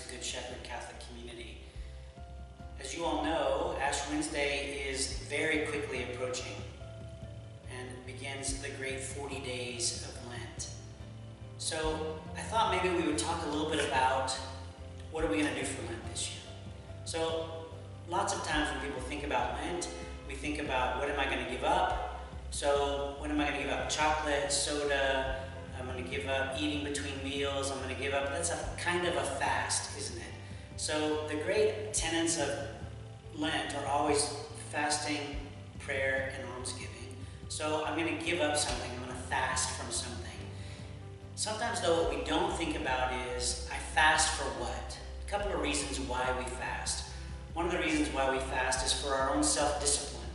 the Good Shepherd Catholic community. As you all know, Ash Wednesday is very quickly approaching and begins the great 40 days of Lent. So I thought maybe we would talk a little bit about what are we going to do for Lent this year. So lots of times when people think about Lent, we think about what am I going to give up? So when am I going to give up chocolate, soda? I'm going to give up eating between meals. I'm going to give up, that's a kind of a fast, isn't it? So the great tenets of Lent are always fasting, prayer, and almsgiving. So I'm going to give up something. I'm going to fast from something. Sometimes though what we don't think about is, I fast for what? A couple of reasons why we fast. One of the reasons why we fast is for our own self-discipline.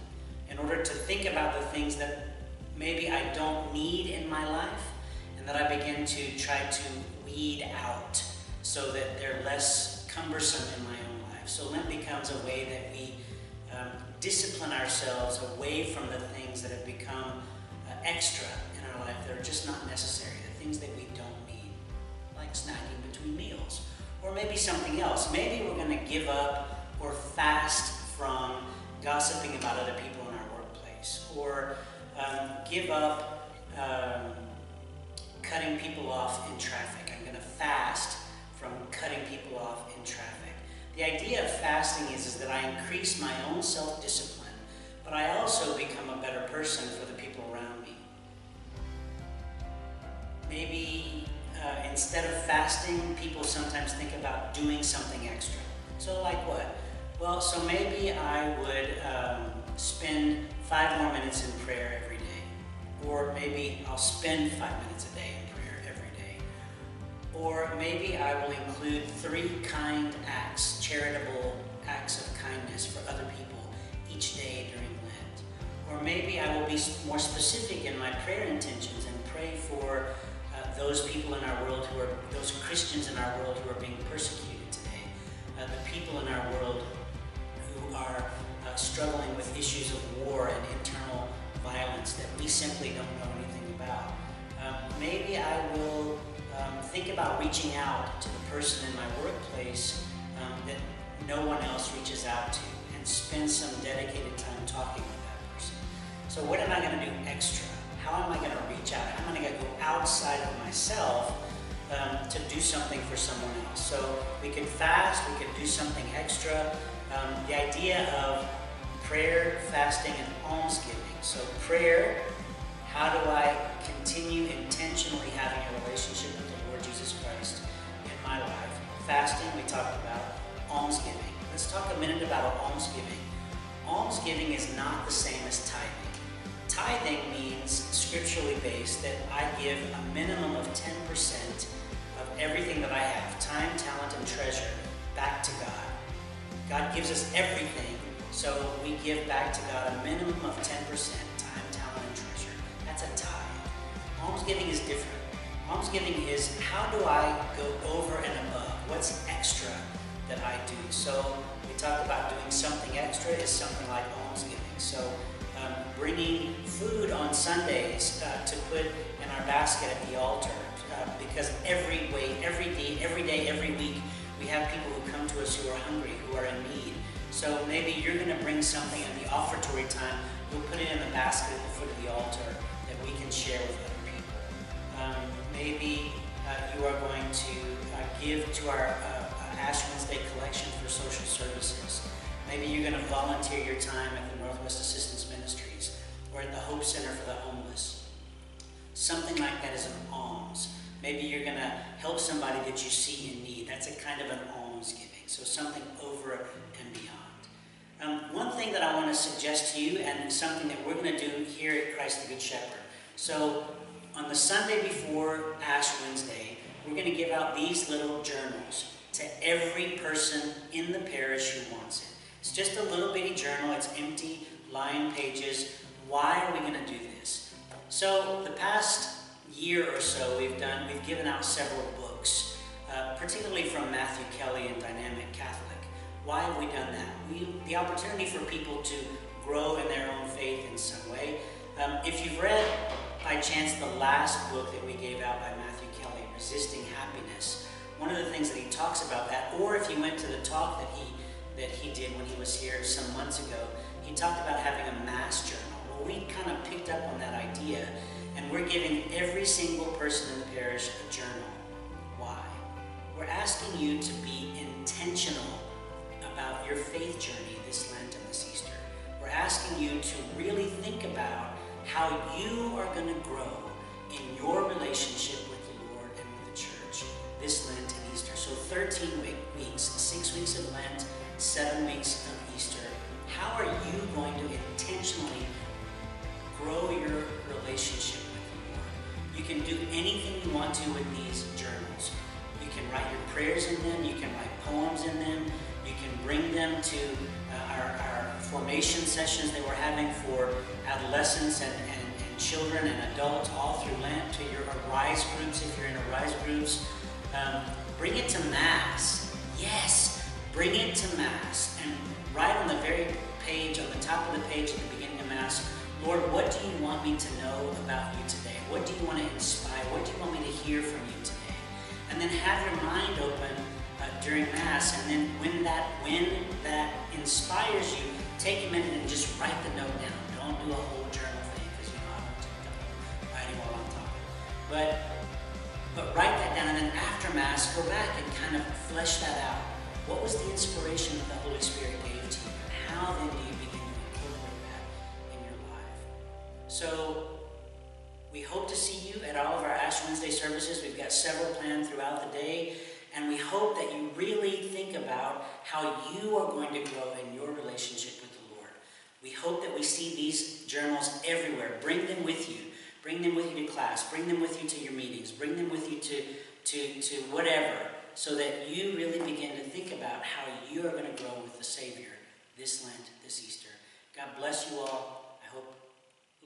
In order to think about the things that maybe I don't need in my life, and that I begin to try to weed out so that they're less cumbersome in my own life. So Lent becomes a way that we discipline ourselves away from the things that have become extra in our life that are just not necessary, the things that we don't need, like snacking between meals. Or maybe something else. Maybe we're going to give up or fast from gossiping about other people in our workplace, or give up cutting people off in traffic. I'm going to fast from cutting people off in traffic. The idea of fasting is that I increase my own self-discipline, but I also become a better person for the people around me. Maybe instead of fasting, people sometimes think about doing something extra. So like what? Well, so maybe I would spend 5 more minutes in prayer every day. Or maybe I'll spend 5 minutes a day in prayer every day. Or maybe I will include 3 kind acts, charitable acts of kindness for other people each day during Lent. Or maybe I will be more specific in my prayer intentions and pray for those people in our world those Christians in our world who are being persecuted today. The people in our world who are struggling with issues of war and internal violence that we simply don't know anything about. Maybe I will think about reaching out to the person in my workplace that no one else reaches out to, and spend some dedicated time talking with that person. So what am I going to do extra? How am I going to reach out? How am I going to go outside of myself to do something for someone else? So we could fast, we could do something extra. The idea of prayer, fasting, and almsgiving. So prayer, how do I continue intentionally having a relationship with the Lord Jesus Christ in my life? Fasting, we talked about. Almsgiving. Let's talk a minute about almsgiving. Almsgiving is not the same as tithing. Tithing means, scripturally based, that I give a minimum of 10% of everything that I have, time, talent, and treasure, back to God. God gives us everything, so we give back to God a minimum of 10%, time, talent, and treasure. That's a tithe. Almsgiving is different. Almsgiving is, how do I go over and above? What's extra that I do? So we talked about doing something extra is something like almsgiving. So bringing food on Sundays to put in our basket at the altar, because every day, every week, we have people who come to us who are hungry, who are in need. So maybe you're going to bring something at the offertory time, you'll put it in the basket at the foot of the altar that we can share with other people. Maybe you are going to give to our Ash Wednesday collection for social services. Maybe you're going to volunteer your time at the Northwest Assistance Ministries or at the Hope Center for the Homeless. Something like that is an alms. Maybe you're going to help somebody that you see in need. That's a kind of an almsgiving. So something over and beyond. One thing that I want to suggest to you, and something that we're going to do here at Christ the Good Shepherd. So on the Sunday before Ash Wednesday, we're going to give out these little journals to every person in the parish who wants it. It's just a little bitty journal. It's empty, lined pages. Why are we going to do this? So the past year or so we've given out several books, particularly from Matthew Kelly and Dynamic Catholic. Why have we done that? The opportunity for people to grow in their own faith in some way. If you've read by chance the last book that we gave out by Matthew Kelly, Resisting Happiness, one of the things that he talks about that, or if you went to the talk that he did when he was here some months ago, he talked about having a mass journal. Well, we kind of picked up on that idea, and we're giving every single person in the parish a journal. Why? We're asking you to be intentional about your faith journey this Lent and this Easter. We're asking you to really think about how you are going to grow in your relationship with the Lord and with the church this Lent and Easter. So 13 weeks, 6 weeks of Lent, 7 weeks of Easter. How are you going to intentionally grow your relationship with the Lord? You can do anything you want to with these journals. You can write your prayers in them. You can write poems in them. You can bring them to our formation sessions that we're having for adolescents and children and adults all through Lent, to your Arise groups if you're in Arise groups. Bring it to Mass. Yes, bring it to Mass. And right on the very page, on the top of the page at the beginning of Mass, Lord, what do you want me to know about you today? What do you want to inspire? What do you want me to hear from you today? And then have your mind open during Mass, and then when that inspires you, take a minute and just write the note down. Don't do a whole journal thing, because I don't take up writing while I'm talking. But write that down, and then after Mass, go back and kind of flesh that out. What was the inspiration that the Holy Spirit gave to you, and how then do you begin to incorporate that in your life? So we hope to see you at all of our Ash Wednesday services. We've got several planned throughout the day. And we hope that you really think about how you are going to grow in your relationship with the Lord. We hope that we see these journals everywhere. Bring them with you. Bring them with you to class. Bring them with you to your meetings. Bring them with you to whatever, so that you really begin to think about how you are going to grow with the Savior this Lent, this Easter. God bless you all. I hope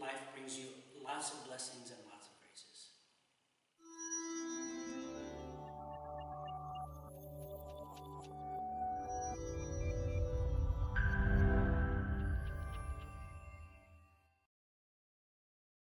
life brings you lots of blessings and